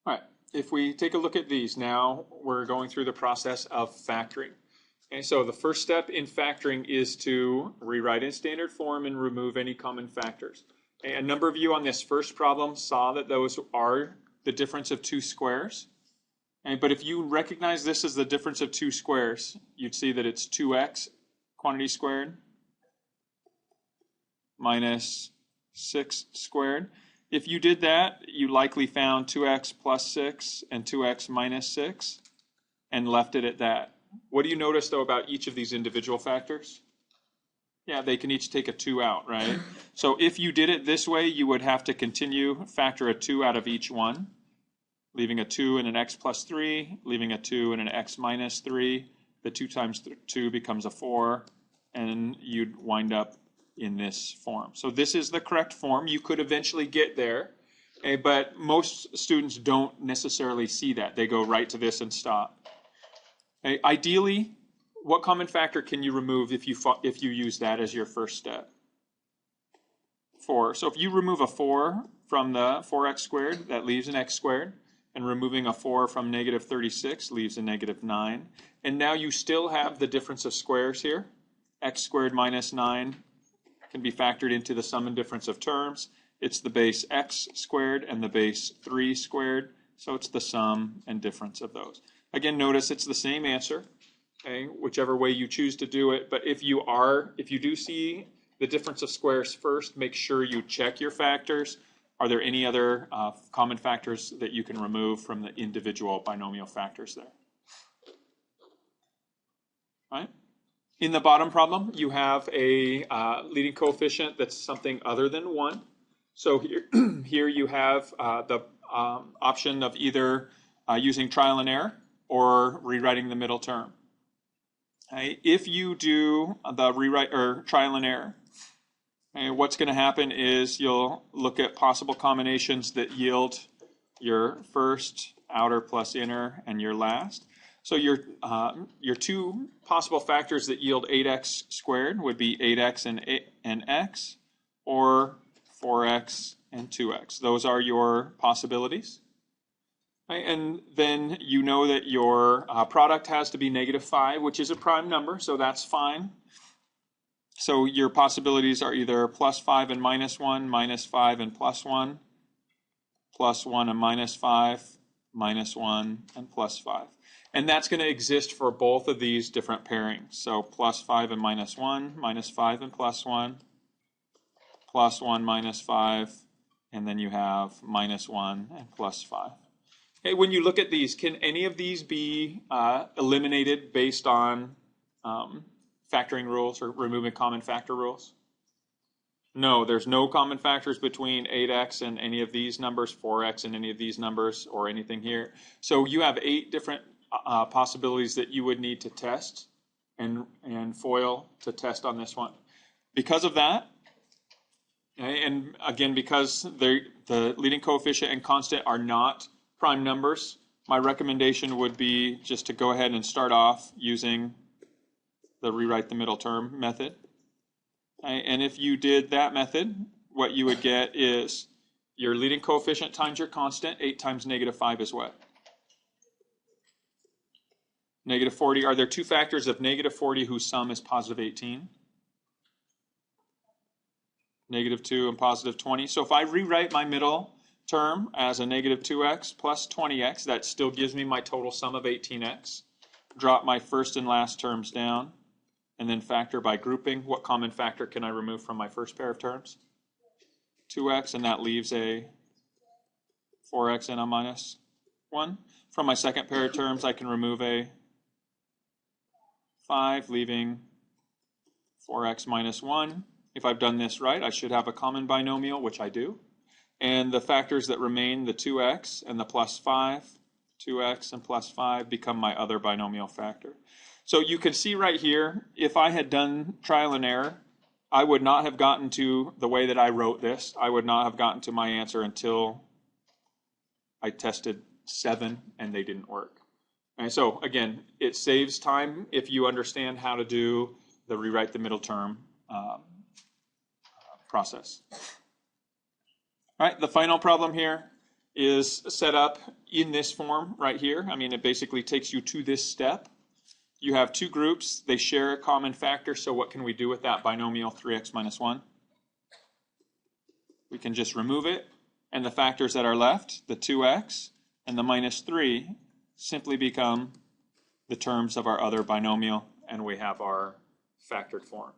All right, if we take a look at these now, we're going through the process of factoring. Okay, so the first step in factoring is to rewrite in standard form and remove any common factors. Okay, a number of you on this first problem saw that those are the difference of two squares. Okay, but if you recognize this as the difference of two squares, you'd see that it's 2x quantity squared minus 6 squared. If you did that, you likely found 2x plus 6 and 2x minus 6 and left it at that. What do you notice, though, about each of these individual factors? Yeah, they can each take a 2 out, right? So if you did it this way, you would have to continue factor a 2 out of each one, leaving a 2 and an x plus 3, leaving a 2 and an x minus 3. The 2 times 2 becomes a 4, and you'd wind up in this form. So this is the correct form. You could eventually get there, okay, but most students don't necessarily see that. They go right to this and stop. Okay, ideally, what common factor can you remove if you use that as your first step? 4. So if you remove a 4 from the 4x squared, that leaves an x squared. And removing a 4 from negative 36 leaves a negative 9. And now you still have the difference of squares here. X squared minus 9 can be factored into the sum and difference of terms. It's the base x squared and the base 3 squared. So it's the sum and difference of those. Again, notice it's the same answer, okay, whichever way you choose to do it. But if you do see the difference of squares first, make sure you check your factors. Are there any other common factors that you can remove from the individual binomial factors there? All right. In the bottom problem, you have a leading coefficient that's something other than 1. So here you have the option of either using trial and error or rewriting the middle term. Okay. If you do the rewrite or trial and error, okay, what's going to happen is you'll look at possible combinations that yield your first, outer plus inner, and your last. So your two possible factors that yield 8x squared would be 8x and x, or 4x and 2x. Those are your possibilities. Right? And then you know that your product has to be -5, which is a prime number, so that's fine. So your possibilities are either +5 and -1, -5 and +1, +1 and -5, -1 and +5. And that's going to exist for both of these different pairings. So +5 and -1, -5 and +1, +1 -5, and then you have -1 and +5. Okay, when you look at these, can any of these be eliminated based on factoring rules or removing common factor rules? No, there's no common factors between 8x and any of these numbers, 4x and any of these numbers, or anything here. So you have 8 different possibilities that you would need to test and FOIL to test on this one. Because of that, and again, because the leading coefficient and constant are not prime numbers, my recommendation would be just to go ahead and start off using the rewrite the middle term method. Okay, and if you did that method, what you would get is your leading coefficient times your constant. 8 times -5 is what? -40. Are there two factors of -40 whose sum is +18? -2 and +20. So if I rewrite my middle term as a -2x plus 20x, that still gives me my total sum of 18x. Drop my first and last terms down, and then factor by grouping. What common factor can I remove from my first pair of terms? 2x, and that leaves a 4x and a -1. From my second pair of terms, I can remove a 5, leaving 4x -1. If I've done this right, I should have a common binomial, which I do. And the factors that remain, the 2x and the +5, 2x and +5, become my other binomial factor. So you can see right here, if I had done trial and error, I would not have gotten to the way that I wrote this. I would not have gotten to my answer until I tested 7 and they didn't work. And so again, it saves time if you understand how to do the rewrite the middle term process. All right, the final problem here is set up in this form right here. I mean, it basically takes you to this step. You have two groups. They share a common factor, so what can we do with that binomial 3x minus 1? We can just remove it, and the factors that are left, the 2x and the minus 3, simply become the terms of our other binomial, and we have our factored form.